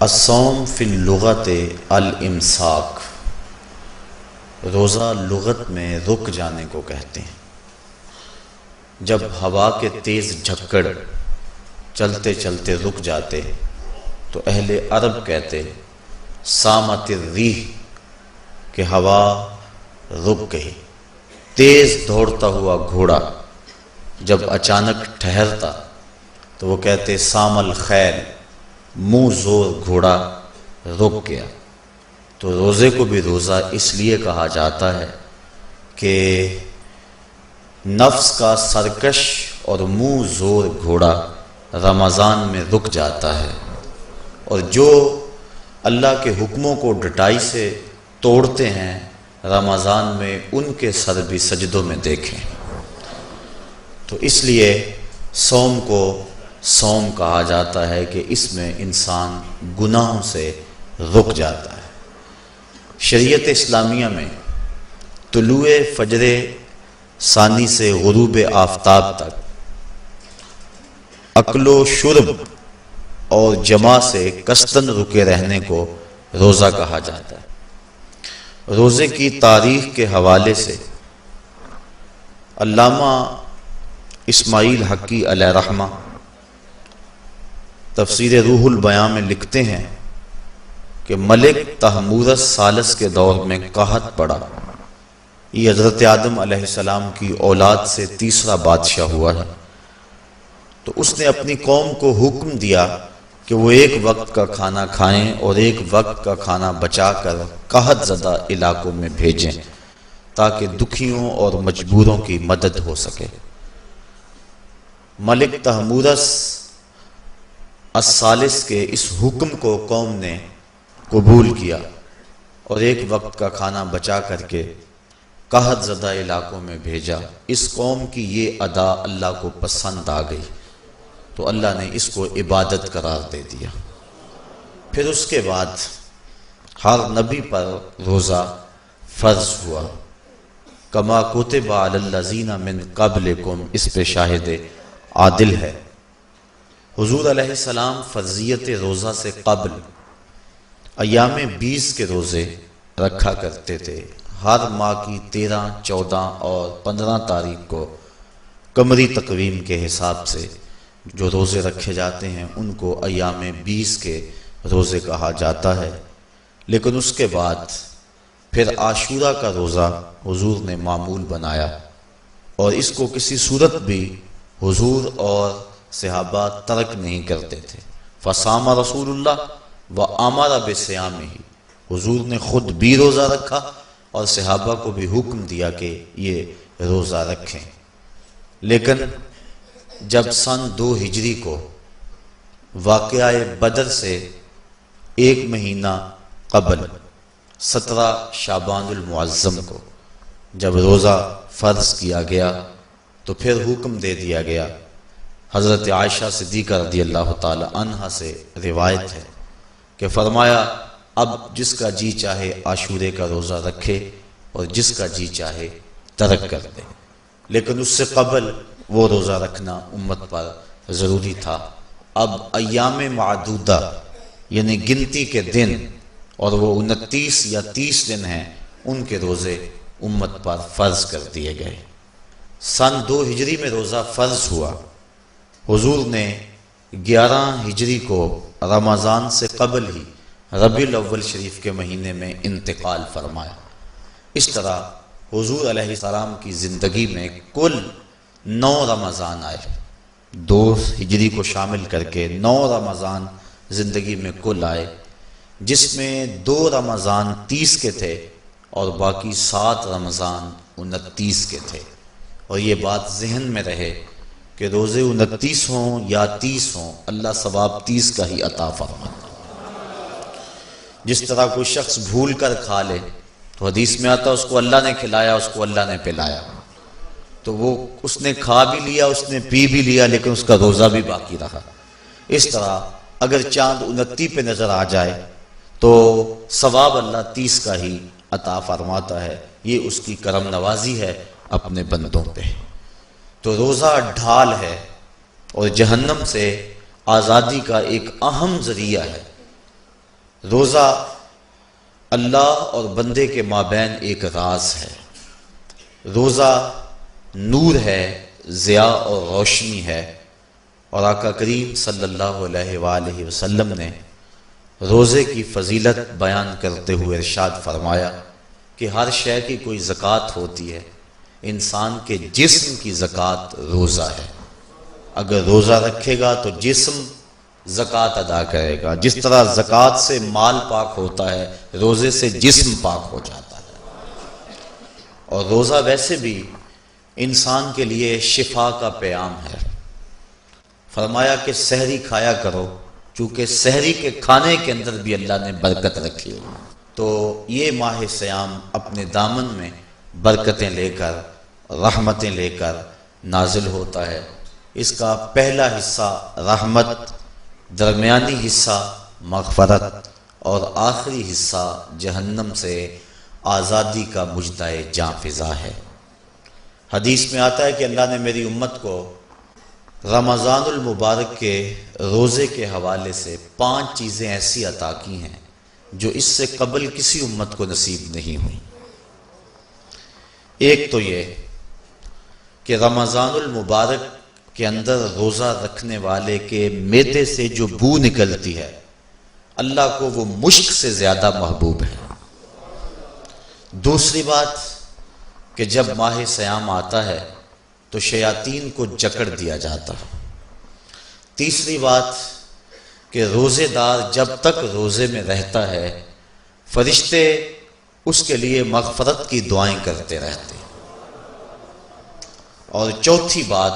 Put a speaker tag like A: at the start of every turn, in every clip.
A: الصوم فی اللغت الامساک، روزہ لغت میں رک جانے کو کہتے ہیں۔ جب ہوا کے تیز جھکڑ چلتے چلتے رک جاتے تو اہل عرب کہتے سامت الریح کہ ہوا رک گئی۔ تیز دوڑتا ہوا گھوڑا جب اچانک ٹھہرتا تو وہ کہتے سام الخیل، منہ زور گھوڑا رک گیا۔ تو روزے کو بھی روزہ اس لیے کہا جاتا ہے کہ نفس کا سرکش اور منہ زور گھوڑا رمضان میں رک جاتا ہے، اور جو اللہ کے حکموں کو ڈٹائی سے توڑتے ہیں رمضان میں ان کے سر بھی سجدوں میں دیکھیں۔ تو اس لیے صوم کو صوم کہا جاتا ہے کہ اس میں انسان گناہوں سے رک جاتا ہے۔ شریعت اسلامیہ میں طلوع فجر ثانی سے غروب آفتاب تک اکل و شرب اور جماع سے قصداً رکے رہنے کو روزہ کہا جاتا ہے۔ روزے کی تاریخ کے حوالے سے علامہ اسماعیل حقی علیہ رحمہ تفسیر روح البیاں میں لکھتے ہیں کہ ملک تحمورس ثالث کے دور میں قحط پڑا۔ یہ حضرت آدم علیہ السلام کی اولاد سے تیسرا بادشاہ ہوا ہے۔ تو اس نے اپنی قوم کو حکم دیا کہ وہ ایک وقت کا کھانا کھائیں اور ایک وقت کا کھانا بچا کر قحط زدہ علاقوں میں بھیجیں تاکہ دکھیوں اور مجبوروں کی مدد ہو سکے۔ ملک تحمورس الثالث کے اس حکم کو قوم نے قبول کیا اور ایک وقت کا کھانا بچا کر کے قحط زدہ علاقوں میں بھیجا۔ اس قوم کی یہ ادا اللہ کو پسند آ گئی تو اللہ نے اس کو عبادت قرار دے دیا۔ پھر اس کے بعد ہر نبی پر روزہ فرض ہوا۔ کما کتب علی الذین من قبلکم، اس پہ شاہد عادل ہے۔ حضور علیہ السلام فرضیت روزہ سے قبل ایام 20 کے روزے رکھا کرتے تھے۔ ہر ماہ کی 13، 14 اور 15 تاریخ کو قمری تقویم کے حساب سے جو روزے رکھے جاتے ہیں ان کو ایام 20 کے روزے کہا جاتا ہے۔ لیکن اس کے بعد پھر عاشورہ کا روزہ حضور نے معمول بنایا، اور اس کو کسی صورت بھی حضور اور صحابہ ترک نہیں کرتے تھے۔ فصام رسول اللہ وامر بصیامہ، حضور نے خود بھی روزہ رکھا اور صحابہ کو بھی حکم دیا کہ یہ روزہ رکھیں۔ لیکن جب سن 2 ہجری کو واقعہ بدر سے ایک مہینہ قبل 17 شعبان المعظم کو جب روزہ فرض کیا گیا تو پھر حکم دے دیا گیا۔ حضرت عائشہ صدیقہ رضی اللہ تعالی عنہا سے روایت ہے کہ فرمایا اب جس کا جی چاہے عاشورے کا روزہ رکھے اور جس کا جی چاہے ترک کر دے، لیکن اس سے قبل وہ روزہ رکھنا امت پر ضروری تھا۔ اب ایام معدودہ یعنی گنتی کے دن، اور وہ 29 یا 30 دن ہیں، ان کے روزے امت پر فرض کر دیے گئے۔ سن 2 ہجری میں روزہ فرض ہوا۔ حضور نے 11 ہجری کو رمضان سے قبل ہی ربیع الاول شریف کے مہینے میں انتقال فرمایا۔ اس طرح حضور علیہ السلام کی زندگی میں کل 9 رمضان آئے، 2 ہجری کو شامل کر کے 9 رمضان زندگی میں کل آئے، جس میں 2 رمضان 30 کے تھے اور باقی 7 رمضان 29 کے تھے۔ اور یہ بات ذہن میں رہے کہ روزے 29 ہوں یا 30 ہوں، اللہ ثواب 30 کا ہی عطا فرماتا۔ جس طرح کوئی شخص بھول کر کھا لے تو حدیث میں آتا اس کو اللہ نے کھلایا، اس کو اللہ نے پلایا، تو وہ اس نے کھا بھی لیا، اس نے پی بھی لیا، لیکن اس کا روزہ بھی باقی رہا۔ اس طرح اگر چاند 29 پہ نظر آ جائے تو ثواب اللہ 30 کا ہی عطا فرماتا ہے۔ یہ اس کی کرم نوازی ہے اپنے بندوں پہ۔ تو روزہ ڈھال ہے اور جہنم سے آزادی کا ایک اہم ذریعہ ہے۔ روزہ اللہ اور بندے کے مابین ایک راز ہے۔ روزہ نور ہے، ضیاء اور روشنی ہے، اور آقا کریم صلی اللہ علیہ وآلہ وسلم نے روزے کی فضیلت بیان کرتے ہوئے ارشاد فرمایا کہ ہر شے کی کوئی زکوٰۃ ہوتی ہے، انسان کے جسم کی زکوٰۃ روزہ ہے۔ اگر روزہ رکھے گا تو جسم زکوٰۃ ادا کرے گا، جس طرح زکوٰۃ سے مال پاک ہوتا ہے، روزے سے جسم پاک ہو جاتا ہے۔ اور روزہ ویسے بھی انسان کے لیے شفا کا پیام ہے۔ فرمایا کہ سحری کھایا کرو، چونکہ سحری کے کھانے کے اندر بھی اللہ نے برکت رکھی ہوئی۔ تو یہ ماہ صیام اپنے دامن میں برکتیں لے کر، رحمتیں لے کر نازل ہوتا ہے۔ اس کا پہلا حصہ رحمت، درمیانی حصہ مغفرت، اور آخری حصہ جہنم سے آزادی کا مژدہ جاں فضا ہے۔ حدیث میں آتا ہے کہ اللہ نے میری امت کو رمضان المبارک کے روزے کے حوالے سے 5 چیزیں ایسی عطا کی ہیں جو اس سے قبل کسی امت کو نصیب نہیں ہوئی۔ ایک تو یہ کہ رمضان المبارک کے اندر روزہ رکھنے والے کے معدے سے جو بو نکلتی ہے، اللہ کو وہ مشک سے زیادہ محبوب ہے۔ دوسری بات کہ جب ماہ صیام آتا ہے تو شیاطین کو جکڑ دیا جاتا ہے۔ تیسری بات کہ روزے دار جب تک روزے میں رہتا ہے، فرشتے اس کے لیے مغفرت کی دعائیں کرتے رہتے ہیں۔ اور چوتھی بات،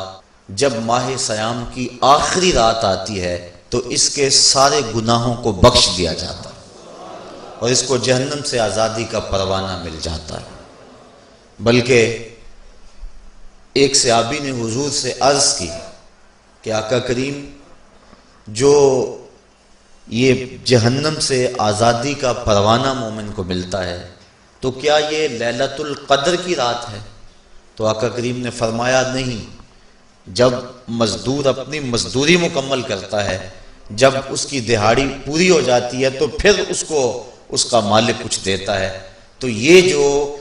A: جب ماہ صیام کی آخری رات آتی ہے تو اس کے سارے گناہوں کو بخش دیا جاتا ہے اور اس کو جہنم سے آزادی کا پروانہ مل جاتا ہے۔ بلکہ ایک صحابی نے حضور سے عرض کی کہ آقا کریم، جو یہ جہنم سے آزادی کا پروانہ مومن کو ملتا ہے تو کیا یہ لیلۃ القدر کی رات ہے؟ تو آقا کریم نے فرمایا نہیں، جب مزدور اپنی مزدوری مکمل کرتا ہے، جب اس کی دہاڑی پوری ہو جاتی ہے تو پھر اس کو اس کا مالک کچھ دیتا ہے، تو یہ جو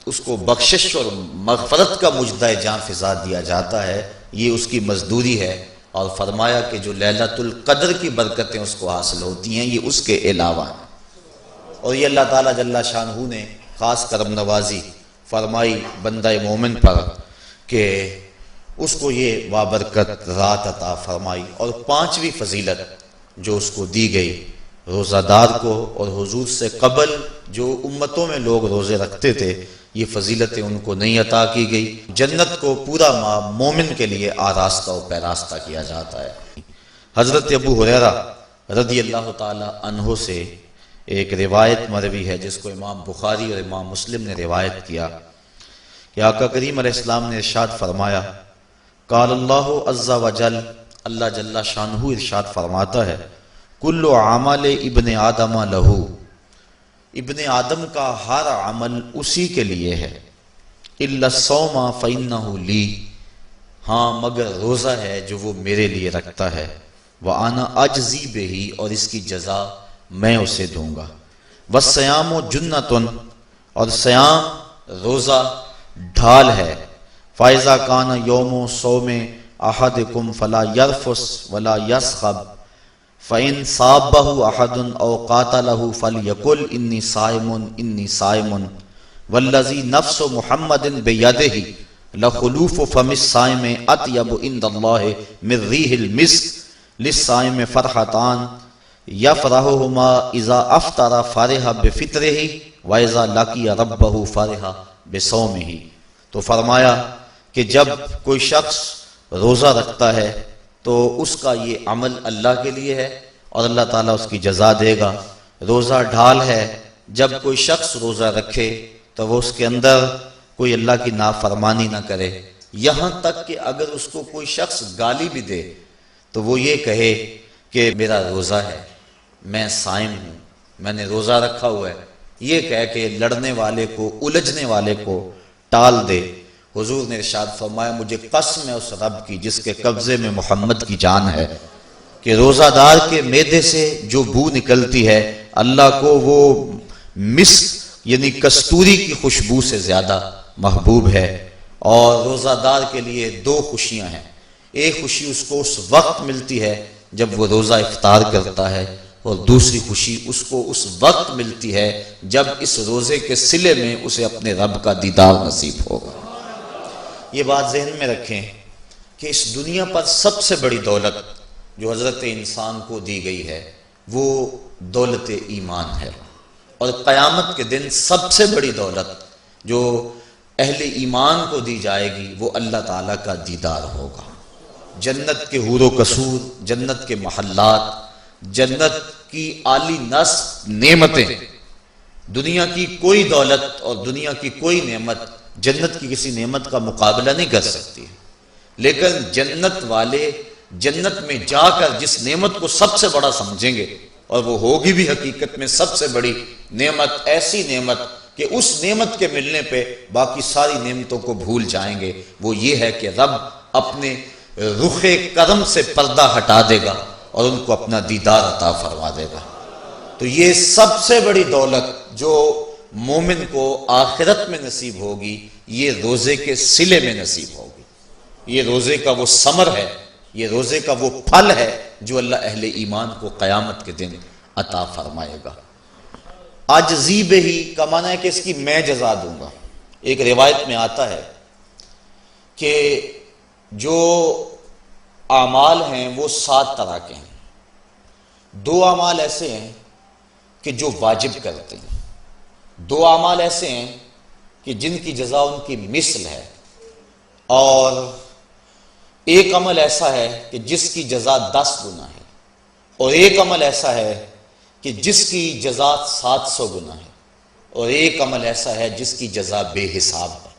A: اس کو بخشش اور مغفرت کا مژدہ جاں فضا دیا جاتا ہے، یہ اس کی مزدوری ہے۔ اور فرمایا کہ جو لیلۃ القدر کی برکتیں اس کو حاصل ہوتی ہیں، یہ اس کے علاوہ ہیں۔ اور یہ اللہ تعالیٰ جل شانہ نے خاص کرم نوازی فرمائی بندہ مومن پر کہ اس کو یہ بابرکت رات عطا فرمائی۔ اور 5ویں فضیلت جو اس کو دی گئی روزہ دار کو، اور حضور سے قبل جو امتوں میں لوگ روزے رکھتے تھے، یہ فضیلتیں ان کو نہیں عطا کی گئی۔ جنت کو پورا ماہ مومن کے لیے آراستہ و پیراستہ کیا جاتا ہے۔ حضرت ابو ہریرہ رضی اللہ تعالی عنہ سے ایک روایت مروی ہے جس کو امام بخاری اور امام مسلم نے روایت کیا کہ آقا کریم علیہ السلام نے ارشاد فرمایا، قال اللہ عز وجل، اللہ جل شانہ ارشاد فرماتا ہے، کل عمل ابن آدم لہو، ابن آدم کا ہر عمل اسی کے لیے ہے، الا الصوم فإنہ لی، ہاں مگر روزہ ہے جو وہ میرے لیے رکھتا ہے، وأنا اجزی بہ، اور اس کی جزا میں اسے دوں گا، والصیام جنۃ، اور صیام روزہ ڈھال ہے، فإذا کان یوم صوم احدکم فلا یرفث ولا یصخب، فإن صابہ احد او قاتلہ فلیقل انی صائم انی صائم، والذی نفس محمد بیدہ لخلوف فم الصائم اطیب عند اللہ من ریح المسک، للصائم فرحتان یفرحہما اذا افطر فرح بفطرہ واذا لقی ربہ فرح بصومہ۔ تو فرمایا کہ جب کوئی شخص روزہ رکھتا ہے تو اس کا یہ عمل اللہ کے لیے ہے اور اللہ تعالیٰ اس کی جزا دے گا۔ روزہ ڈھال ہے، جب کوئی شخص روزہ رکھے تو وہ اس کے اندر کوئی اللہ کی نافرمانی نہ کرے، یہاں تک کہ اگر اس کو کوئی شخص گالی بھی دے تو وہ یہ کہے کہ میرا روزہ ہے، میں صائم ہوں، میں نے روزہ رکھا ہوا ہے، یہ کہہ کے لڑنے والے کو، الجھنے والے کو ٹال دے۔ حضور نے ارشاد فرمایا، مجھے قسم ہے اس رب کی جس کے قبضے میں محمد کی جان ہے، کہ روزہ دار کے معدے سے جو بو نکلتی ہے اللہ کو وہ مسک یعنی کستوری کی خوشبو سے زیادہ محبوب ہے۔ اور روزہ دار کے لیے دو خوشیاں ہیں، ایک خوشی اس کو اس وقت ملتی ہے جب وہ روزہ افطار کرتا ہے، اور دوسری خوشی اس کو اس وقت ملتی ہے جب اس روزے کے صلے میں اسے اپنے رب کا دیدار نصیب ہوگا۔ یہ بات ذہن میں رکھیں کہ اس دنیا پر سب سے بڑی دولت جو حضرت انسان کو دی گئی ہے وہ دولت ایمان ہے، اور قیامت کے دن سب سے بڑی دولت جو اہل ایمان کو دی جائے گی وہ اللہ تعالیٰ کا دیدار ہوگا۔ جنت کے حور و قصور، جنت کے محلات، جنت کی عالی نصب نعمتیں، دنیا کی کوئی دولت اور دنیا کی کوئی نعمت جنت کی کسی نعمت کا مقابلہ نہیں کر سکتی، لیکن جنت والے جنت میں جا کر جس نعمت کو سب سے بڑا سمجھیں گے، اور وہ ہوگی بھی حقیقت میں سب سے بڑی نعمت، ایسی نعمت کہ اس نعمت کے ملنے پہ باقی ساری نعمتوں کو بھول جائیں گے، وہ یہ ہے کہ رب اپنے رخ کرم سے پردہ ہٹا دے گا اور ان کو اپنا دیدار عطا فرما دے گا۔ تو یہ سب سے بڑی دولت جو مومن کو آخرت میں نصیب ہوگی یہ روزے کے صلے میں نصیب ہوگی، یہ روزے کا وہ ثمر ہے، یہ روزے کا وہ پھل ہے جو اللہ اہل ایمان کو قیامت کے دن عطا فرمائے گا۔ عاجزی بہی کا معنی ہے کہ اس کی میں جزا دوں گا۔ ایک روایت میں آتا ہے کہ جو اعمال ہیں وہ 7 طرح کے ہیں، 2 اعمال ایسے ہیں کہ جو واجب کرتے ہیں، 2 اعمال ایسے ہیں کہ جن کی جزا ان کی مثل ہے، اور ایک عمل ایسا ہے کہ جس کی جزا 10 گنا ہے، اور ایک عمل ایسا ہے کہ جس کی جزا 700 گنا ہے، اور ایک عمل ایسا ہے جس کی جزا بے حساب ہے۔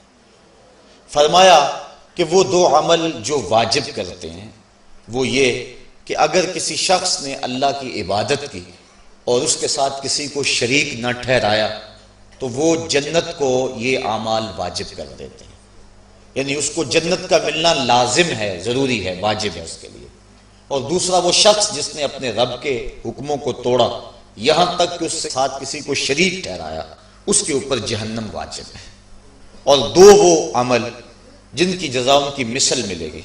A: فرمایا کہ وہ 2 عمل جو واجب کرتے ہیں وہ یہ کہ اگر کسی شخص نے اللہ کی عبادت کی اور اس کے ساتھ کسی کو شریک نہ ٹھہرایا تو وہ جنت کو یہ اعمال واجب کر دیتے ہیں، یعنی اس کو جنت کا ملنا لازم ہے، ضروری ہے، واجب ہے اس کے لیے۔ اور دوسرا وہ شخص جس نے اپنے رب کے حکموں کو توڑا یہاں تک کہ اس کے ساتھ کسی کو شریک ٹھہرایا، اس کے اوپر جہنم واجب ہے۔ اور 2 وہ عمل جن کی جزا ان کی مثل ملے گی،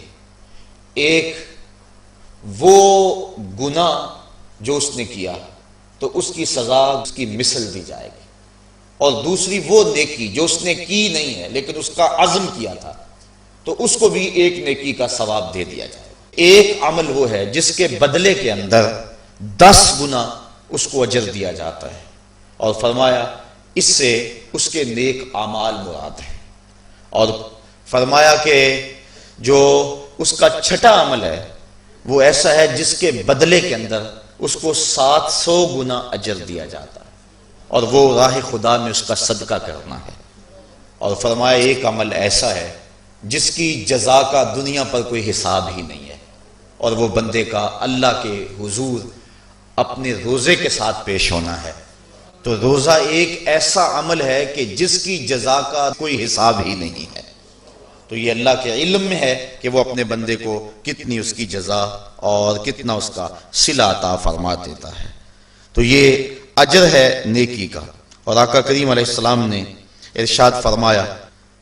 A: ایک وہ گناہ جو اس نے کیا تو اس کی سزا اس کی مثل دی جائے گی، اور دوسری وہ نیکی جو اس نے کی نہیں ہے لیکن اس کا عزم کیا تھا تو اس کو بھی ایک نیکی کا ثواب دے دیا جائے گا۔ ایک عمل وہ ہے جس کے بدلے کے اندر 10 گنا اس کو اجر دیا جاتا ہے، اور فرمایا اس سے اس کے نیک اعمال مراد ہیں، اور فرمایا کہ جو اس کا چھٹا عمل ہے وہ ایسا ہے جس کے بدلے کے اندر اس کو 700 گنا اجر دیا جاتا ہے، اور وہ راہ خدا میں اس کا صدقہ کرنا ہے۔ اور فرمایا ایک عمل ایسا ہے جس کی جزا کا دنیا پر کوئی حساب ہی نہیں ہے، اور وہ بندے کا اللہ کے حضور اپنے روزے کے ساتھ پیش ہونا ہے۔ تو روزہ ایک ایسا عمل ہے کہ جس کی جزا کا کوئی حساب ہی نہیں ہے، تو یہ اللہ کے علم میں ہے کہ وہ اپنے بندے کو کتنی اس کی جزا اور کتنا اس کا صلہ عطا فرما دیتا ہے۔ تو یہ اجر ہے نیکی کا۔ اور آقا کریم علیہ السلام نے ارشاد فرمایا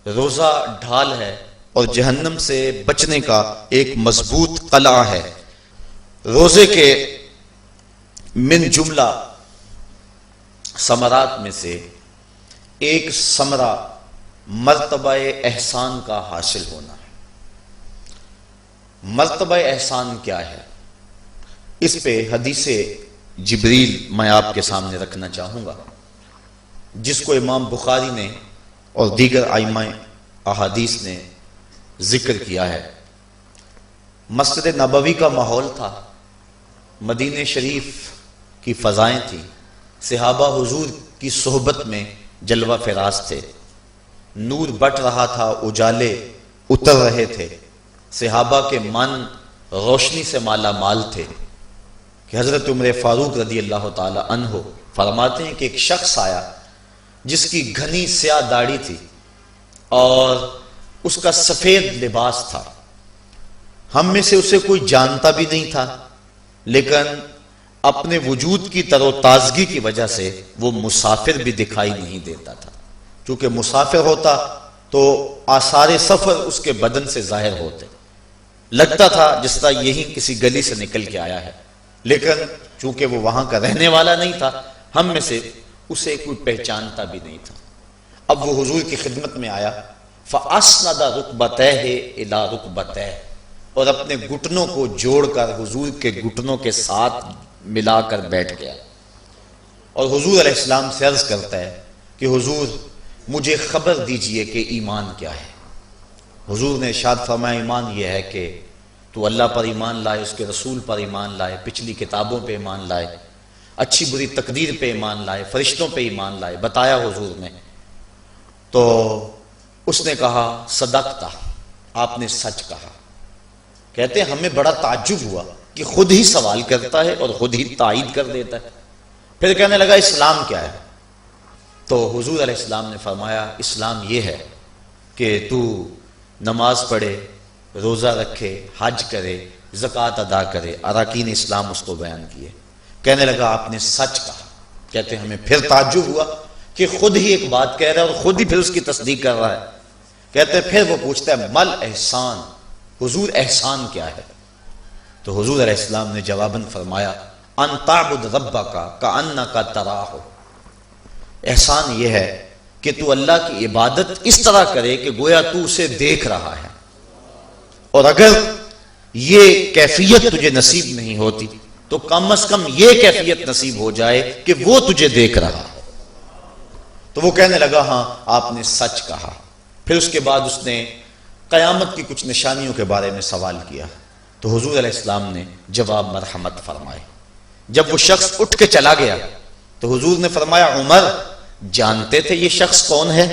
A: روزہ ڈھال ہے اور جہنم سے بچنے کا ایک مضبوط قلعہ ہے۔ روزے کے من جملہ ثمرات میں سے ایک ثمرہ مرتبہ احسان کا حاصل ہونا ہے۔ مرتبہ احسان کیا ہے؟ اس پہ حدیث جبریل میں آپ کے سامنے رکھنا چاہوں گا، جس کو امام بخاری نے اور دیگر ائمہ احادیث نے ذکر کیا ہے۔ مسجد نبوی کا ماحول تھا، مدینہ شریف کی فضائیں تھیں، صحابہ حضور کی صحبت میں جلوہ فراز تھے، نور بٹ رہا تھا، اجالے اتر رہے تھے، صحابہ کے من روشنی سے مالا مال تھے کہ حضرت عمر فاروق رضی اللہ تعالی عنہ فرماتے ہیں کہ ایک شخص آیا جس کی گھنی سیاہ داڑھی تھی اور اس کا سفید لباس تھا، ہم میں سے اسے کوئی جانتا بھی نہیں تھا، لیکن اپنے وجود کی تر و تازگی کی وجہ سے وہ مسافر بھی دکھائی نہیں دیتا تھا. چونکہ مسافر ہوتا تو آثار سفر اس کے بدن سے ظاہر ہوتے، لگتا تھا جس طرح یہی کسی گلی سے نکل کے آیا ہے، لیکن چونکہ وہ وہاں کا رہنے والا نہیں تھا، ہم میں سے اسے کوئی پہچانتا بھی نہیں تھا. اب وہ حضور کی خدمت میں آیا، فَأَسْنَدَ رُكْبَتَيْهِ إِلَىٰ رُكْبَتَيْهِ، اور اپنے گھٹنوں کو جوڑ کر حضور کے گھٹنوں کے ساتھ ملا کر بیٹھ گیا، اور حضور علیہ السلام سے عرض کرتا ہے کہ حضور مجھے خبر دیجئے کہ ایمان کیا ہے. حضور نے ارشاد فرمایا ایمان یہ ہے کہ تو اللہ پر ایمان لائے، اس کے رسول پر ایمان لائے، پچھلی کتابوں پہ ایمان لائے، اچھی بری تقدیر پہ ایمان لائے، فرشتوں پہ ایمان لائے. بتایا حضور نے تو اس نے کہا صدقتا، آپ نے سچ کہا. کہتے ہیں ہمیں بڑا تعجب ہوا کہ خود ہی سوال کرتا ہے اور خود ہی تائید کر دیتا ہے. پھر کہنے لگا اسلام کیا ہے؟ تو حضور علیہ السلام نے فرمایا اسلام یہ ہے کہ تو نماز پڑھے، روزہ رکھے، حج کرے، زکوٰۃ ادا کرے. اراکین اسلام اس کو بیان کیے. کہنے لگا آپ نے سچ کہا. کہتے ہیں ہمیں پھر تعجب ہوا کہ خود ہی ایک بات کہہ رہا ہے اور خود ہی پھر اس کی تصدیق کر رہا ہے. کہتے ہیں پھر وہ پوچھتا ہے مل احسان، حضور احسان کیا ہے؟ تو حضور علیہ السلام نے جواباً فرمایا ان تعبد ربک کأنک تراہ، احسان یہ ہے کہ تو اللہ کی عبادت اس طرح کرے کہ گویا تو اسے دیکھ رہا ہے. اور اگر یہ کیفیت تجھے نصیب نہیں ہوتی تو کم از کم یہ کیفیت نصیب ہو جائے کہ وہ تجھے دیکھ رہا ہے. تو وہ کہنے لگا ہاں آپ نے سچ کہا. پھر اس کے بعد اس نے قیامت کی کچھ نشانیوں کے بارے میں سوال کیا تو حضور علیہ السلام نے جواب مرحمت فرمائے. جب وہ شخص اٹھ کے چلا گیا تو حضور نے فرمایا عمر جانتے تھے یہ شخص کون ہے؟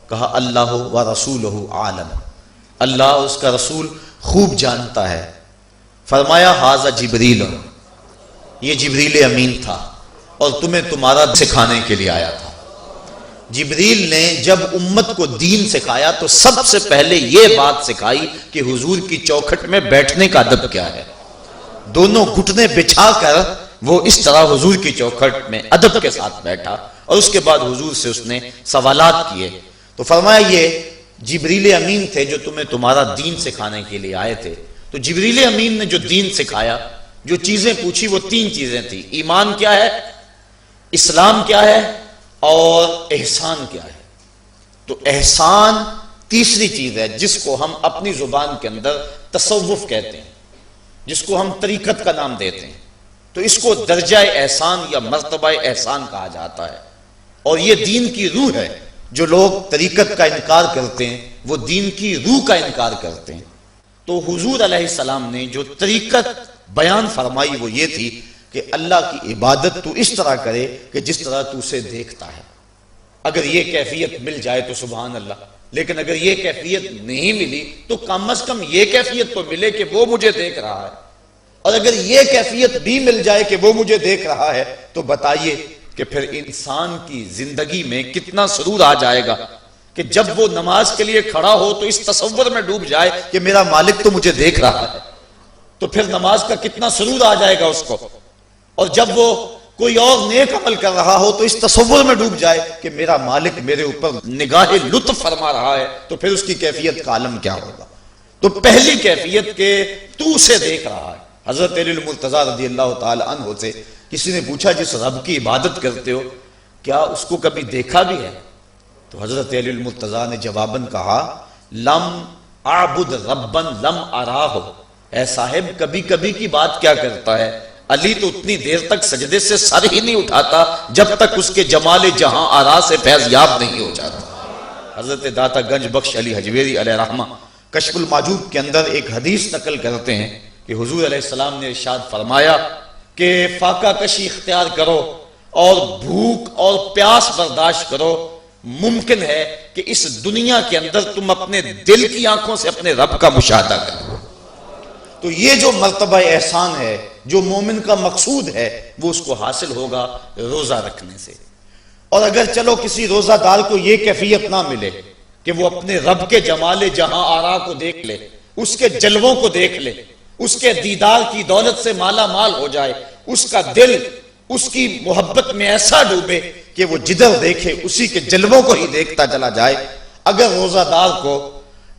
A: کہا اللہ و رسولہ عالم، اللہ اس کا رسول خوب جانتا ہے. فرمایا ھذا جبریل، یہ جبریل امین تھا اور تمہیں تمہارا سکھانے کے لیے آیا تھا. جبریل نے جب امت کو دین سکھایا تو سب سے پہلے یہ بات سکھائی کہ حضور کی چوکھٹ میں بیٹھنے کا ادب کیا ہے. دونوں گھٹنے بچھا کر وہ اس طرح حضور کی چوکھٹ میں ادب کے ساتھ بیٹھا اور اس کے بعد حضور سے اس نے سوالات کیے. تو فرمایا یہ جبریل امین تھے جو تمہیں تمہارا دین سکھانے کے لیے آئے تھے. تو جبریل امین نے جو دین سکھایا، جو چیزیں پوچھی وہ 3 چیزیں تھیں. ایمان کیا ہے، اسلام کیا ہے اور احسان کیا ہے. تو احسان تیسری چیز ہے جس کو ہم اپنی زبان کے اندر تصوف کہتے ہیں، جس کو ہم طریقت کا نام دیتے ہیں. تو اس کو درجہ احسان یا مرتبہ احسان کہا جاتا ہے اور یہ دین کی روح ہے. جو لوگ طریقت کا انکار کرتے ہیں وہ دین کی روح کا انکار کرتے ہیں. تو حضور علیہ السلام نے جو طریقت بیان فرمائی وہ یہ تھی کہ اللہ کی عبادت تو اس طرح کرے کہ جس طرح تو اسے دیکھتا ہے. اگر یہ کیفیت مل جائے تو سبحان اللہ، لیکن اگر یہ کیفیت نہیں ملی تو کم از کم یہ کیفیت تو ملے کہ وہ مجھے دیکھ رہا ہے. اور اگر یہ کیفیت بھی مل جائے کہ وہ مجھے دیکھ رہا ہے تو بتائیے کہ پھر انسان کی زندگی میں کتنا سرور آ جائے گا کہ جب وہ نماز کے لیے کھڑا ہو تو اس تصور میں ڈوب جائے کہ میرا مالک تو مجھے دیکھ رہا ہے. تو پھر نماز کا کتنا سرور آ جائے گا اس کو. اور جب وہ کوئی اور نیک عمل کر رہا ہو تو اس تصور میں ڈوب جائے کہ میرا مالک میرے اوپر نگاہ لطف فرما رہا ہے، تو پھر اس کی کیفیت کا عالم کیا ہوگا. تو پہلی کیفیت کہ تو اسے دیکھ رہا ہے. حضرت علی المرتضیٰ رضی اللہ تعالی عنہ سے کسی نے پوچھا جس رب کی عبادت کرتے ہو کیا اس کو کبھی دیکھا بھی ہے؟ تو حضرت علی المرتضیٰ نے جواباً کہا لم اعبد ربا لم اراہ. اے صاحب کبھی کبھی کی بات کیا کرتا ہے، علی تو اتنی دیر تک سجدے سے سر ہی نہیں اٹھاتا جب تک اس کے جمال جہاں آرا سے فیض یاب نہیں ہو جاتا. حضرت داتا گنج بخش علی حجویری علیہ رحمہ کشف الماجوب کے اندر ایک حدیث نقل کرتے ہیں کہ حضور علیہ السلام نے ارشاد فرمایا کہ فاقہ کشی اختیار کرو اور بھوک اور پیاس برداشت کرو. ممکن ہے کہ اس دنیا کے اندر تم اپنے دل کی آنکھوں سے اپنے رب کا مشاہدہ کرو. تو یہ جو مرتبہ احسان ہے، جو مومن کا مقصود ہے، وہ اس کو حاصل ہوگا روزہ رکھنے سے. اور اگر چلو کسی روزہ دار کو یہ کیفیت نہ ملے کہ وہ اپنے رب کے جمال جہاں آرا کو دیکھ لے، اس کے جلووں کو دیکھ لے، اس کے دیدار کی دولت سے مالا مال ہو جائے، اس کا دل اس کی محبت میں ایسا ڈوبے کہ وہ جدھر دیکھے اسی کے جلووں کو ہی دیکھتا چلا جائے۔ اگر روزہ دار کو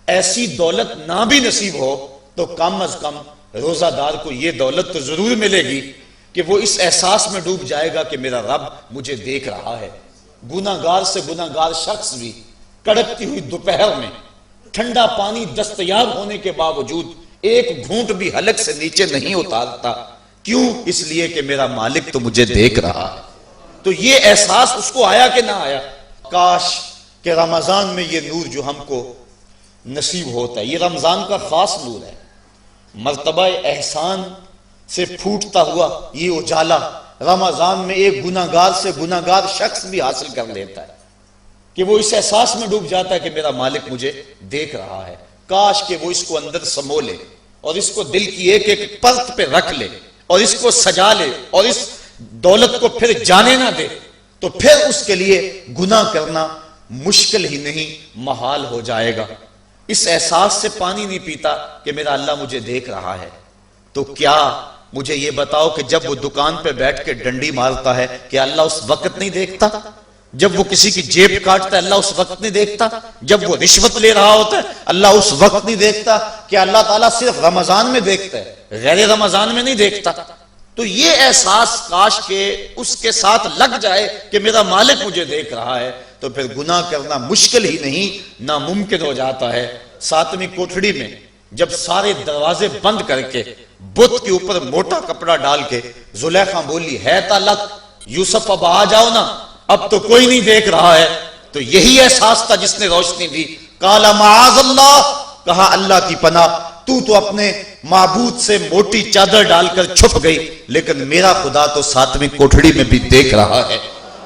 A: ایسی دولت نہ بھی نصیب ہو تو کم از کم روزہ دار کو یہ دولت تو ضرور ملے گی کہ وہ اس احساس میں ڈوب جائے گا کہ میرا رب مجھے دیکھ رہا ہے۔ گناہگار سے گناہگار شخص بھی کڑکتی ہوئی دوپہر میں ٹھنڈا پانی دستیاب ہونے کے باوجود ایک گھونٹ بھی حلق سے نیچے نہیں اتارتا، کیوں؟ اس لیے کہ میرا مالک تو مجھے دیکھ رہا ہے۔ تو یہ احساس اس کو آیا کہ نہ آیا؟ کاش کہ رمضان میں یہ نور جو ہم کو نصیب ہوتا ہے، یہ رمضان کا خاص نور ہے، مرتبہ احسان سے پھوٹتا ہوا یہ اجالا رمضان میں ایک گناہگار سے گناہگار شخص بھی حاصل کر لیتا ہے کہ وہ اس احساس میں ڈوب جاتا ہے کہ میرا مالک مجھے دیکھ رہا ہے۔ کاش کہ وہ اس کو اندر سمو لے اور اس کو دل کی ایک ایک پرت پہ رکھ لے اور اس کو سجا لے اور اس دولت کو پھر جانے نہ دے، تو پھر اس کے لیے گناہ کرنا مشکل ہی نہیں محال ہو جائے گا۔ اس احساس سے پانی نہیں پیتا کہ میرا اللہ مجھے دیکھ رہا ہے، تو کیا مجھے یہ بتاؤ کہ جب وہ دکان پہ بیٹھ کے ڈنڈی مارتا ہے کہ اللہ اس وقت نہیں دیکھتا؟ جب وہ کسی کی جیب کاٹتا ہے اللہ اس وقت نہیں دیکھتا؟ جب وہ رشوت لے رہا ہوتا ہے اللہ اس وقت نہیں دیکھتا؟ کہ اللہ تعالیٰ صرف رمضان میں دیکھتا ہے، غیر رمضان میں نہیں دیکھتا؟ تو یہ احساس کاش کہ اس کے ساتھ لگ جائے کہ میرا مالک مجھے دیکھ رہا ہے، تو پھر گناہ کرنا مشکل ہی نہیں ناممکن ہو جاتا ہے۔ 7ویں کوٹھڑی میں جب سارے دروازے بند کر کے بت کے اوپر موٹا کپڑا ڈال کے زلیخا بولی ہے تالک یوسف اب آ جاؤ نا، اب تو کوئی نہیں دیکھ رہا ہے، تو یہی احساس تھا جس نے روشنی دی۔ قال معاذ اللہ، کہا اللہ کی پناہ، تو اپنے معبود سے موٹی چادر ڈال کر چھپ گئی، لیکن میرا خدا تو 7ویں کوٹھڑی میں بھی دیکھ رہا ہے۔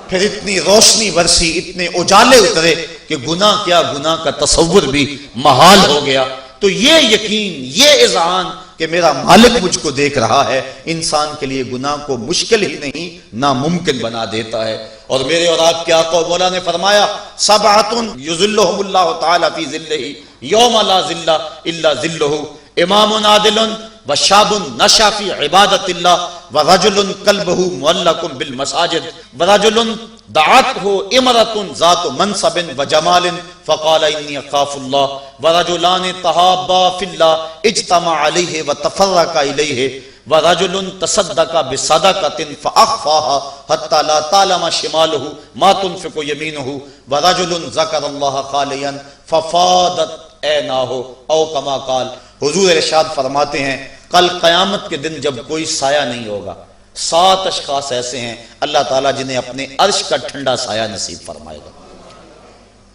A: پھر اتنی روشنی برسی، اتنے اجالے اترے کہ گناہ کیا، گناہ کا تصور بھی محال ہو گیا۔ تو یہ یقین، یہ اذعان کہ میرا مالک مجھ کو دیکھ رہا ہے، انسان کے لیے گناہ کو مشکل ہی نہیں ناممکن بنا دیتا ہے۔ اور میرے اور آپ کے آقا و مولا نے فرمایا سبعۃ یظلھم اللہ تعالی فی ظلہ یوم لا ظل الا ظلہ، امام عادل وشاب نشا فی عبادت اللہ ورجل قلبہ معلق بالمساجد ورجل دعته امرأة ذات منصب وجمال فقال انی اخاف اللہ ورجلان تحابا فی اللہ اجتمع علیہ وتفرقا الیہ ورجل تصدق بصدقة فأخفاها حتى لا تعلم شماله ما تنفق يمينه ورجل ذكر الله خاليا ففاضت عيناه او كما قال۔ حضور ارشاد فرماتے ہیں کل قیامت کے دن جب کوئی سایہ نہیں ہوگا، 7 اشخاص ایسے ہیں اللہ تعالیٰ جنہیں اپنے عرش کا ٹھنڈا سایہ نصیب فرمائے گا۔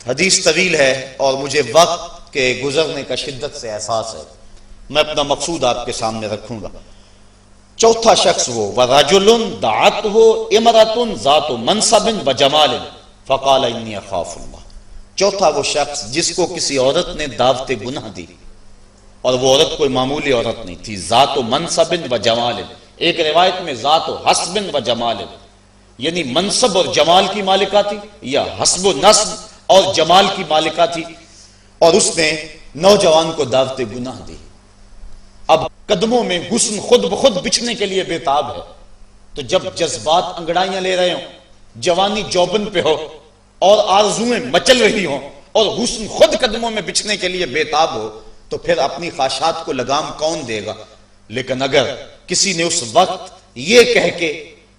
A: حدیث طویل ہے اور مجھے وقت کے گزرنے کا شدت سے احساس ہے، میں اپنا مقصود آپ کے سامنے رکھوں گا۔ چوتھا شخص وہ وَرَجُلٌ دَعَتْهُ امْرَأَةٌ ذَاتُ مَنْصَبٍ وَجَمَالٍ فَقَالَ إِنِّي أَخَافُ اللَّهَ۔ چوتھا وہ شخص جس کو کسی عورت نے دعوت گناہ دی، اور وہ عورت کوئی معمولی عورت نہیں تھی، ذات و منصب و جمال، ایک روایت میں ذات و حسب و جمال، یعنی منصب اور جمال کی مالکہ تھی، یا حسب و نسب اور جمال کی مالکہ تھی، اور اس نے نوجوان کو دعوت گناہ دی۔ اب قدموں میں حسن خود بخود بچھنے کے لیے بےتاب ہے، تو جب جذبات انگڑائیاں لے رہے ہوں، جوانی جوبن پہ ہو اور آرزویں مچل رہی ہوں اور حسن خود قدموں میں بچھنے کے لیے بےتاب ہو، تو پھر اپنی خواہشات کو لگام کون دے گا؟ لیکن اگر کسی نے اس وقت یہ کہہ کے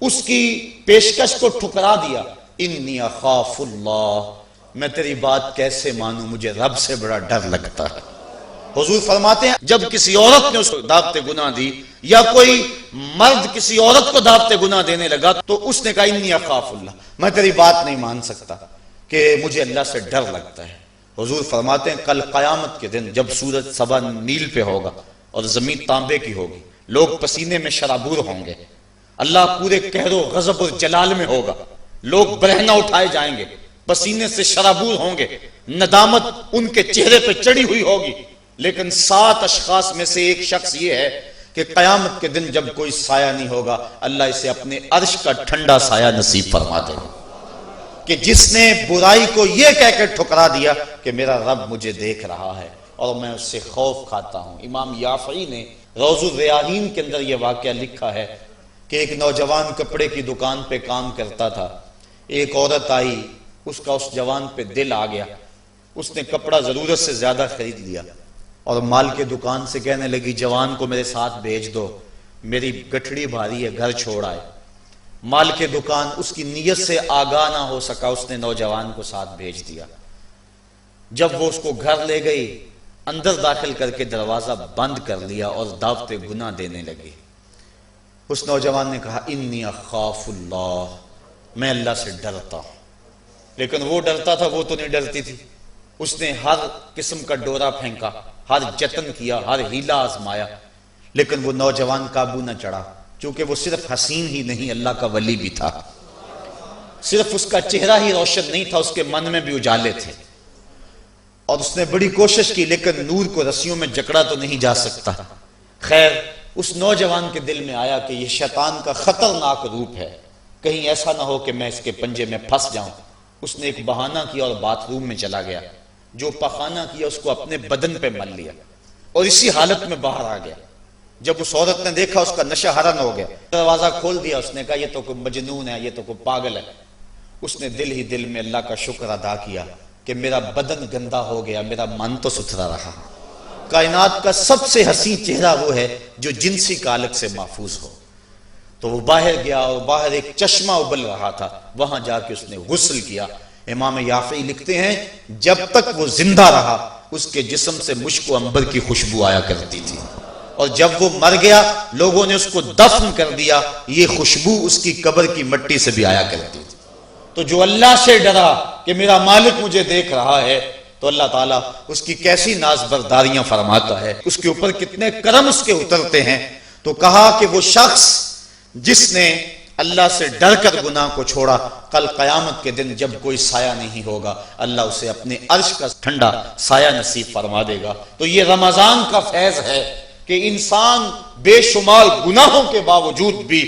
A: اس کی پیشکش کو ٹھکرا دیا انی اخاف اللہ، میں تیری بات کیسے مانوں، مجھے رب سے بڑا ڈر لگتا ہے۔ حضور فرماتے ہیں جب کسی عورت نے اس کو دعوت گناہ دی یا کوئی مرد کسی عورت کو دعوت گناہ دینے لگا تو اس نے کہا انی اخاف اللہ، میں تیری بات نہیں مان سکتا کہ مجھے اللہ سے ڈر لگتا ہے۔ حضور فرماتے ہیں کل قیامت کے دن جب سورج سوا نیل پہ ہوگا اور زمین تانبے کی ہوگی، لوگ پسینے میں شرابور ہوں گے، اللہ پورے قہر و غضب اور جلال میں ہوگا، لوگ برہنہ اٹھائے جائیں گے، پسینے سے شرابور ہوں گے، ندامت ان کے چہرے پہ چڑھی ہوئی ہوگی، لیکن 7 اشخاص میں سے ایک شخص یہ ہے کہ قیامت کے دن جب کوئی سایہ نہیں ہوگا اللہ اسے اپنے عرش کا ٹھنڈا سایہ نصیب فرما دے گا، کہ جس نے برائی کو یہ کہہ کے ٹھکرا دیا کہ میرا رب مجھے دیکھ رہا ہے اور میں اس سے خوف کھاتا ہوں۔ امام یافعی نے روض الریاحین کے اندر یہ واقعہ لکھا ہے کہ ایک نوجوان کپڑے کی دکان پہ کام کرتا تھا. ایک عورت آئی، اس کا اس جوان پہ دل آ گیا، اس نے کپڑا ضرورت سے زیادہ خرید لیا اور مال کے دکان سے کہنے لگی جوان کو میرے ساتھ بھیج دو، میری گٹھڑی بھاری ہے، گھر چھوڑ آئے. مال کے دکان اس کی نیت سے آگاہ نہ ہو سکا، اس نے نوجوان کو ساتھ بھیج دیا. جب وہ اس کو گھر لے گئی، اندر داخل کر کے دروازہ بند کر لیا اور دعوت گناہ دینے لگی. اس نوجوان نے کہا انی اخاف اللہ، میں اللہ سے ڈرتا ہوں. لیکن وہ ڈرتا تھا، وہ تو نہیں ڈرتی تھی. اس نے ہر قسم کا ڈورا پھینکا، ہر جتن کیا، ہر ہیلا آزمایا، لیکن وہ نوجوان قابو نہ چڑھا. چونکہ وہ صرف حسین ہی نہیں، اللہ کا ولی بھی تھا. صرف اس کا چہرہ ہی روشن نہیں تھا، اس کے من میں بھی اجالے تھے. اور اس نے بڑی کوشش کی، لیکن نور کو رسیوں میں جکڑا تو نہیں جا سکتا. خیر، اس نوجوان کے دل میں آیا کہ یہ شیطان کا خطرناک روپ ہے، کہیں ایسا نہ ہو کہ میں اس کے پنجے میں پھنس جاؤں. اس نے ایک بہانہ کیا اور باتھ روم میں چلا گیا. جو پخانہ کیا اس کو اپنے بدن پہ مل لیا اور اسی حالت میں باہر آ گیا. جب اس عورت نے دیکھا، اس کا نشہ حرن ہو گیا. دروازہ کھول دیا. اس نے کہا یہ تو کوئی مجنون ہے، یہ تو کوئی پاگل ہے. اس نے دل ہی دل میں اللہ کا شکر ادا کیا کہ میرا بدن گندا ہو گیا، میرا من تو ستھرا رہا. کائنات کا سب سے حسین چہرہ وہ ہے جو جنسی کالک سے محفوظ ہو. تو وہ باہر گیا اور باہر ایک چشمہ ابل رہا تھا، وہاں جا کے اس نے غسل کیا. امام یافعی لکھتے ہیں جب تک وہ زندہ رہا اس کے جسم سے مشک و عنبر کی خوشبو آیا کرتی تھی، اور جب وہ مر گیا لوگوں نے اس کو دفن کر دیا، یہ خوشبو اس کی قبر کی مٹی سے بھی آیا کرتی تھی. تو جو اللہ سے ڈرا کہ میرا مالک مجھے دیکھ رہا ہے، تو اللہ تعالیٰ اس کی کیسی ناز برداریاں فرماتا ہے، اس کے اوپر کتنے کرم اس کے اترتے ہیں. تو کہا کہ وہ شخص جس نے اللہ سے ڈر کر گناہ کو چھوڑا، کل قیامت کے دن جب کوئی سایہ نہیں ہوگا، اللہ اسے اپنے عرش کا ٹھنڈا سایہ نصیب فرما دے گا. تو یہ رمضان کا فیض ہے کہ انسان بے شمار گناہوں کے باوجود بھی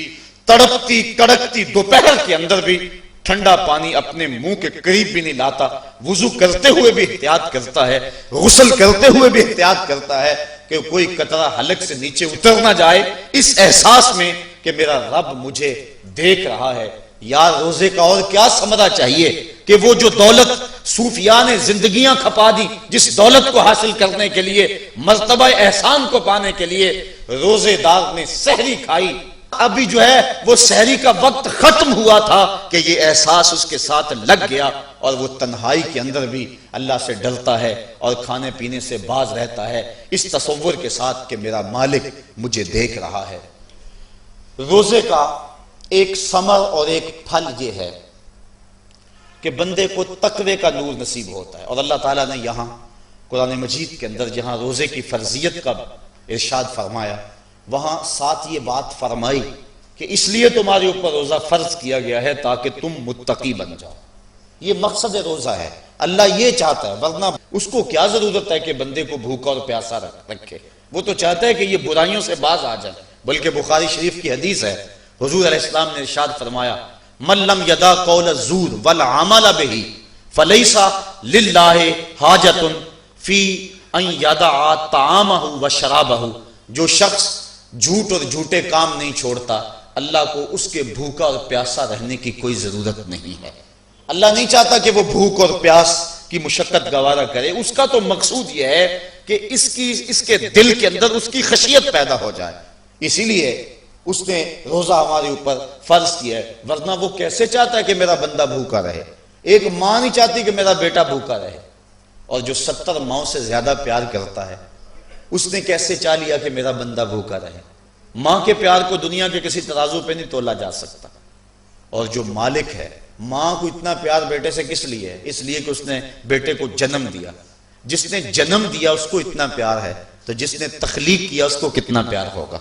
A: تڑپتی کڑکتی دوپہر کے اندر بھی ٹھنڈا پانی اپنے منہ کے قریب بھی نہیں لاتا. وضو کرتے ہوئے بھی احتیاط کرتا ہے، غسل کرتے ہوئے بھی احتیاط کرتا ہے کہ کوئی قطرہ حلق سے نیچے اتر نہ جائے، اس احساس میں کہ میرا رب مجھے دیکھ رہا ہے. یار روزے کا اور کیا ثمرہ چاہیے کہ وہ جو دولت صوفیاء نے زندگیاں کھپا دی، جس دولت کو حاصل کرنے کے لیے، مرتبہ احسان کو پانے کے لیے روزے دار نے سحری کھائی، ابھی جو ہے وہ سحری کا وقت ختم ہوا تھا کہ یہ احساس اس کے ساتھ لگ گیا، اور وہ تنہائی کے اندر بھی اللہ سے ڈرتا ہے اور کھانے پینے سے باز رہتا ہے، اس تصور کے ساتھ کہ میرا مالک مجھے دیکھ رہا ہے. روزے کا ایک ثمر اور ایک پھل یہ ہے کہ بندے کو تقوی کا نور نصیب ہوتا ہے. اور اللہ تعالیٰ نے یہاں قرآن مجید کے اندر جہاں روزے کی فرضیت کا ارشاد فرمایا، وہاں ساتھ یہ بات فرمائی کہ اس لیے تمہارے اوپر روزہ فرض کیا گیا ہے تاکہ تم متقی بن جاؤ. یہ مقصد روزہ ہے، اللہ یہ چاہتا ہے. ورنہ اس کو کیا ضرورت ہے کہ بندے کو بھوکا اور پیاسا رکھے؟ وہ تو چاہتا ہے کہ یہ برائیوں سے باز آ جائے. بلکہ بخاری شریف کی حدیث ہے، حضور علیہ السلام نے ارشاد فرمایا من لم یدا قول الزور والعمل به فلیس للہ حاجۃ فی ان یدع طعامہ وشرابہ. جو شخص جھوٹ اور جھوٹے کام نہیں چھوڑتا، اللہ کو اس کے بھوکا اور پیاسا رہنے کی کوئی ضرورت نہیں ہے. اللہ نہیں چاہتا کہ وہ بھوک اور پیاس کی مشقت گوارا کرے. اس کا تو مقصود یہ ہے کہ اس کے دل کے اندر اس کی خشیت پیدا ہو جائے. اسی لیے اس نے روزہ ہمارے اوپر فرض کیا ہے. ورنہ وہ کیسے چاہتا ہے کہ میرا بندہ بھوکا رہے؟ ایک ماں نہیں چاہتی کہ میرا بیٹا بھوکا رہے. اور جو 70 ماؤں سے زیادہ پیار کرتا ہے، اس نے کیسے چاہ لیا کہ میرا بندہ بھوکا رہے؟ ماں کے پیار کو دنیا کے کسی ترازو پہ نہیں تولا جا سکتا. اور جو مالک ہے، ماں کو اتنا پیار بیٹے سے کس لیے ہے؟ اس لیے کہ اس نے بیٹے کو جنم دیا. جس نے جنم دیا اس کو اتنا پیار ہے، تو جس نے تخلیق کیا اس کو کتنا پیار ہوگا.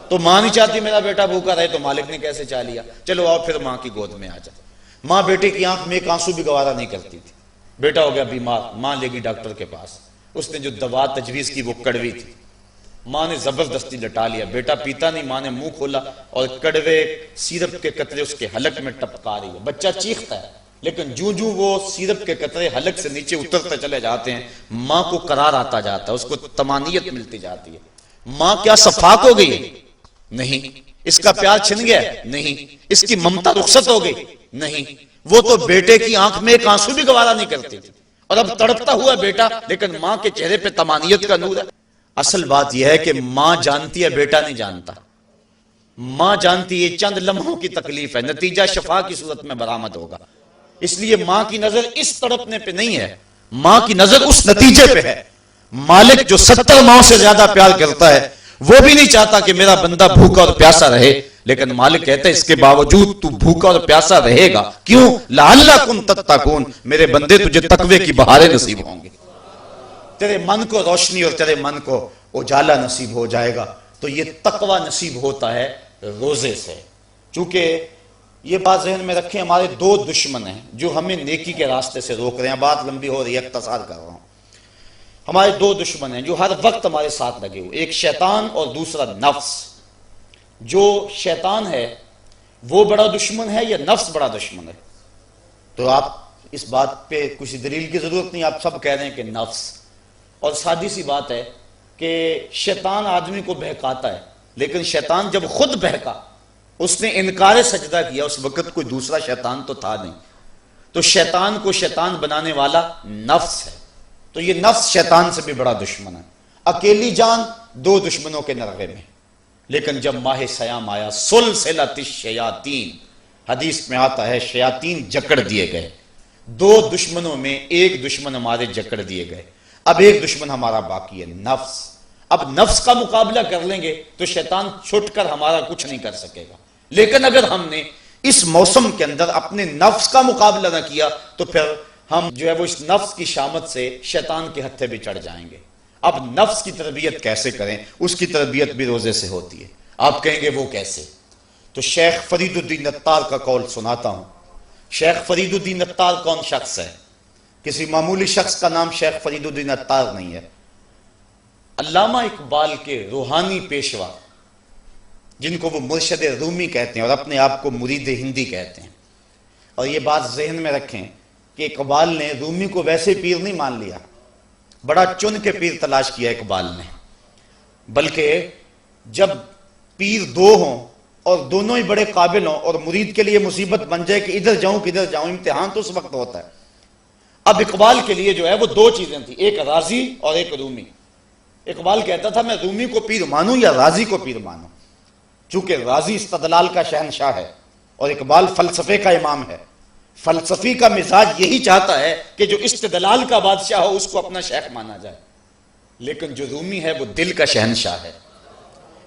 A: تو ماں نہیں چاہتی میرا بیٹا بھوکا رہے، تو مالک نے کیسے چاہ لیا؟ چلو آؤ پھر ماں کی گود میں آ جائے. ماں بیٹے کی آنکھ میں ایک آنسو بھی گوارا نہیں کرتی تھی. بیٹا ہو گیا بیمار، ماں لے گی ڈاکٹر کے پاس. اس نے جو دوا تجویز کی وہ کڑوی تھی، ماں نے زبردستی لٹا لیا. بیٹا پیتا نہیں، ماں نے منہ کھولا اور کڑوے سیرپ کے قطرے اس کے حلق میں ٹپکا رہی ہے. بچہ چیختا ہے، لیکن جو وہ سیرپ کے قطرے حلق سے نیچے اترتے چلے جاتے ہیں، ماں کو قرار آتا جاتا ہے، اس کو طمانینت ملتی جاتی ہے. ماں کیا صفاق ہو گئی؟ نہیں. اس کا پیار چھن گیا نہیں، اس کی ممتا رخصت ہو گئی نہیں، وہ تو بیٹے کی آنکھ میں ایک آنسو بھی گوارا نہیں کرتی تھی، اور اب تڑپتا ہوا بیٹا، لیکن ماں کے چہرے پہ تمانیت کا نور ہے۔ اصل بات یہ ہے کہ ماں جانتی ہے، بیٹا نہیں جانتا۔ ماں جانتی ہے چند لمحوں کی تکلیف ہے، نتیجہ شفا کی صورت میں برآمد ہوگا۔ اس لیے ماں کی نظر اس تڑپنے پہ نہیں ہے، ماں کی نظر اس نتیجے پہ ہے۔ مالک جو 70 ماؤں سے زیادہ پیار کرتا ہے، وہ بھی نہیں چاہتا کہ میرا بندہ بھوکا اور پیاسا رہے، لیکن مالک کہتا ہے اس کے باوجود تو بھوکا اور پیاسا رہے گا، کیوں؟ لعلکم تتقون، میرے بندے تجھے تقوی کی بہاریں نصیب ہوں گے، تیرے من کو روشنی اور تیرے من کو اجالا نصیب ہو جائے گا۔ تو یہ تقوی نصیب ہوتا ہے روزے سے۔ چونکہ یہ بات ذہن میں رکھیں، ہمارے 2 دشمن ہیں جو ہمیں نیکی کے راستے سے روک رہے ہیں۔ بات لمبی ہو رہی ہے، اختصار کر رہا ہوں۔ ہمارے 2 دشمن ہیں جو ہر وقت ہمارے ساتھ لگے ہوئے، ایک شیطان اور دوسرا نفس۔ جو شیطان ہے وہ بڑا دشمن ہے یا نفس بڑا دشمن ہے؟ تو آپ اس بات پہ کسی دلیل کی ضرورت نہیں، آپ سب کہہ رہے ہیں کہ نفس۔ اور سادی سی بات ہے کہ شیطان آدمی کو بہکاتا ہے، لیکن شیطان جب خود بہکا، اس نے انکار سجدہ کیا، اس وقت کوئی دوسرا شیطان تو تھا نہیں۔ تو شیطان کو شیطان بنانے والا نفس ہے، تو یہ نفس شیطان سے بھی بڑا دشمن ہے۔ اکیلی جان 2 دشمنوں کے نرغے میں، لیکن جب ماہ سیام آیا، سلسلۃ الشیاطین، حدیث میں آتا ہے شیاطین جکڑ دیے گئے۔ 2 دشمنوں میں ایک دشمن ہمارے جکڑ دیے گئے، اب ایک دشمن ہمارا باقی ہے، نفس۔ اب نفس کا مقابلہ کر لیں گے تو شیطان چھٹ کر ہمارا کچھ نہیں کر سکے گا، لیکن اگر ہم نے اس موسم کے اندر اپنے نفس کا مقابلہ نہ کیا تو پھر ہم جو ہے وہ اس نفس کی شامت سے شیطان کے ہتھے بھی چڑھ جائیں گے۔ اب نفس کی تربیت کیسے کریں؟ اس کی تربیت بھی روزے سے ہوتی ہے۔ آپ کہیں گے وہ کیسے؟ تو شیخ فرید الدین عطار کا قول سناتا ہوں۔ شیخ فرید الدین عطار کون شخص ہے؟ کسی معمولی شخص کا نام شیخ فرید الدین عطار نہیں ہے۔ علامہ اقبال کے روحانی پیشوا، جن کو وہ مرشد رومی کہتے ہیں اور اپنے آپ کو مرید ہندی کہتے ہیں۔ اور یہ بات ذہن میں رکھیں کہ اقبال نے رومی کو ویسے پیر نہیں مان لیا، بڑا چن کے پیر تلاش کیا اقبال نے، بلکہ جب پیر 2 ہوں اور دونوں ہی بڑے قابل ہوں اور مرید کے لیے مصیبت بن جائے کہ ادھر جاؤں کدھر جاؤں، امتحان تو اس وقت ہوتا ہے۔ اب اقبال کے لیے جو ہے وہ 2 چیزیں تھیں، ایک راضی اور ایک رومی۔ اقبال کہتا تھا میں رومی کو پیر مانوں یا راضی کو پیر مانوں، چونکہ راضی استدلال کا شہنشاہ ہے اور اقبال فلسفے کا امام ہے۔ فلسفی کا مزاج یہی چاہتا ہے کہ جو استدلال کا بادشاہ ہو اس کو اپنا شیخ مانا جائے، لیکن جو رومی ہے وہ دل کا شہنشاہ ہے۔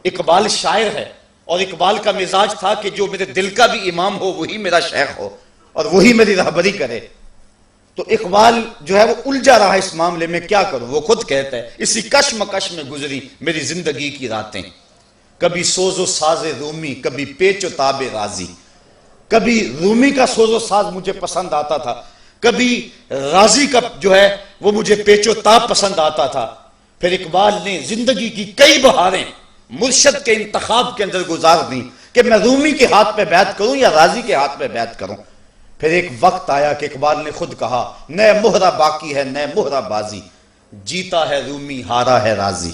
A: اقبال شاعر ہے اور اقبال کا مزاج تھا کہ جو میرے دل کا بھی امام ہو وہی میرا شیخ ہو اور وہی میری رہبری کرے۔ تو اقبال جو ہے وہ الجھا رہا اس معاملے میں، کیا کروں؟ وہ خود کہتا ہے اسی کشمکش میں گزری میری زندگی کی راتیں، کبھی سوز و ساز رومی، کبھی پیچ و تاب راضی۔ کبھی رومی کا سوز و ساز مجھے پسند آتا تھا، کبھی راضی کا جو ہے وہ مجھے پیچ و تاب پسند آتا تھا۔ پھر اقبال نے زندگی کی کئی بہاریں مرشد کے انتخاب کے اندر گزار دیں کہ میں رومی کے ہاتھ پہ بیعت کروں یا راضی کے ہاتھ پہ بیعت کروں۔ پھر ایک وقت آیا کہ اقبال نے خود کہا نئے مہرہ باقی ہے، نئے مہرہ بازی، جیتا ہے رومی ہارا ہے راضی۔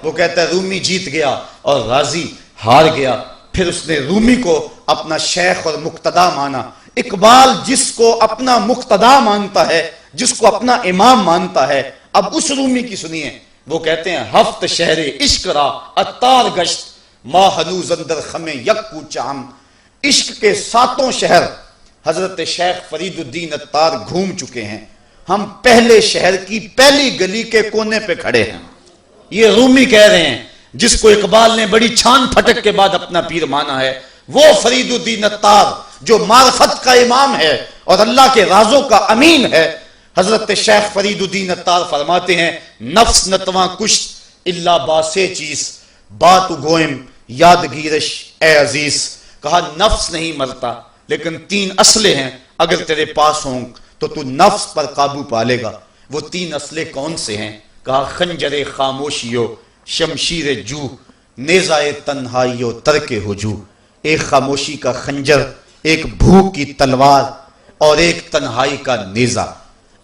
A: وہ کہتا ہے رومی جیت گیا اور راضی ہار گیا۔ پھر اس نے رومی کو اپنا شیخ اور مقتدا مانا۔ اقبال جس کو اپنا مقتدا مانتا ہے، جس کو اپنا امام مانتا ہے، اب اس رومی کی سنیے، وہ کہتے ہیں ہفت شہر عشق را عطار گشت، ما ہنوز اندر خم یک کوچام۔ عشق کے 7 شہر حضرت شیخ فرید الدین عطار گھوم چکے ہیں، ہم پہلے شہر کی پہلی گلی کے کونے پہ کھڑے ہیں۔ یہ رومی کہہ رہے ہیں، جس کو اقبال نے بڑی چھان پھٹک کے بعد اپنا پیر مانا ہے، وہ فرید الدین عطار جو معرفت کا امام ہے اور اللہ کے رازوں کا امین ہے۔ حضرت شیخ فرید الدین عطار فرماتے ہیں نفس نتواں کشت اللہ باسے چیز بات گوئم یادگیرش اے عزیز۔ کہا نفس نہیں مرتا، لیکن 3 اسلحے ہیں اگر تیرے پاس ہوں تو تو نفس پر قابو پالے گا۔ وہ 3 اسلحے کون سے ہیں؟ کہا خنجر خاموشیو شمشیر جو، نیزہ تنہائیو ترک ہجو۔ ایک خاموشی کا خنجر، ایک بھوک کی تلوار اور ایک تنہائی کا نیزہ۔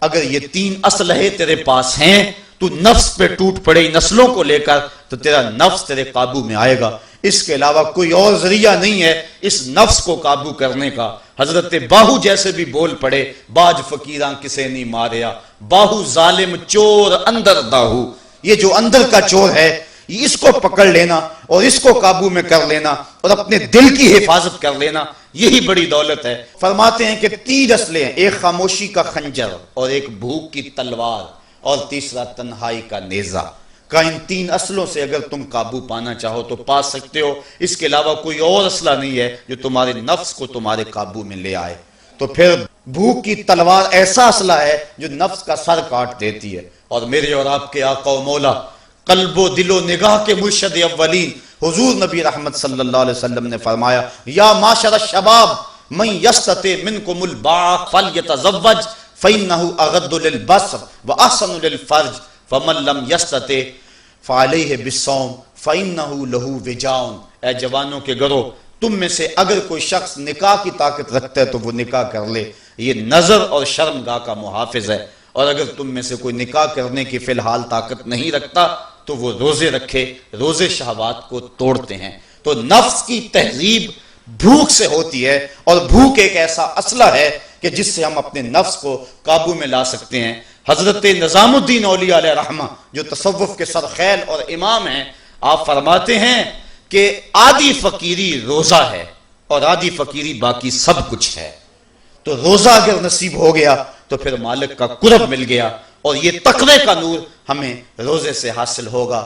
A: اگر یہ 3 اسلحے تیرے پاس ہیں تو تو نفس پہ ٹوٹ پڑے نسلوں کو لے کر تو تیرا نفس تیرے قابو میں آئے گا، اس کے علاوہ کوئی اور ذریعہ نہیں ہے اس نفس کو قابو کرنے کا۔ حضرت باہو جیسے بھی بول پڑے، باج فقیراں کسے نہیں ماریا، باہو ظالم چور اندر داہو، یہ جو اندر کا چور ہے اس کو پکڑ لینا اور اس کو قابو میں کر لینا اور اپنے دل کی حفاظت کر لینا، یہی بڑی دولت ہے۔ فرماتے ہیں کہ 3 اسلحے ہیں، ایک خاموشی کا خنجر اور ایک بھوک کی تلوار اور تیسرا تنہائی کا نیزہ۔ کہ ان 3 اسلحوں سے اگر تم قابو پانا چاہو تو پا سکتے ہو، اس کے علاوہ کوئی اور اسلحہ نہیں ہے جو تمہارے نفس کو تمہارے قابو میں لے آئے۔ تو پھر بھوک کی تلوار ایسا اسلحہ ہے جو نفس کا سر کاٹ دیتی ہے، اور میرے اور آپ کے آقا و مولا، قلب و دل و نگاہ کے مرشد اولین حضور نبی رحمت صلی اللہ علیہ وسلم نے فرمایا، یا معاشر الشباب من یستطع منکم الباء فلیتزوج فإنہ اغض للبصر واحسن للفرج فمن لم یستطع فعلیہ بالصوم فإنہ لہ وجاء۔ اے جوانوں کے گروہ، تم میں سے اگر کوئی شخص نکاح کی طاقت رکھتا ہے تو وہ نکاح کر لے، یہ نظر اور شرمگاہ کا محافظ ہے، اور اگر تم میں سے کوئی نکاح کرنے کی فی الحال طاقت نہیں رکھتا تو وہ روزے رکھے، روزے شہوات کو توڑتے ہیں۔ تو نفس کی تہذیب بھوک سے ہوتی ہے، اور بھوک ایک ایسا اسلحہ ہے کہ جس سے ہم اپنے نفس کو قابو میں لا سکتے ہیں۔ حضرت نظام الدین اولیاء علیہ رحمہ جو تصوف کے سرخیل اور امام ہیں، آپ فرماتے ہیں کہ آدھی فقیری روزہ ہے اور آدھی فقیری باقی سب کچھ ہے۔ تو روزہ اگر نصیب ہو گیا تو پھر مالک کا قرب مل گیا، اور یہ تقوی کا نور ہمیں روزے سے حاصل ہوگا۔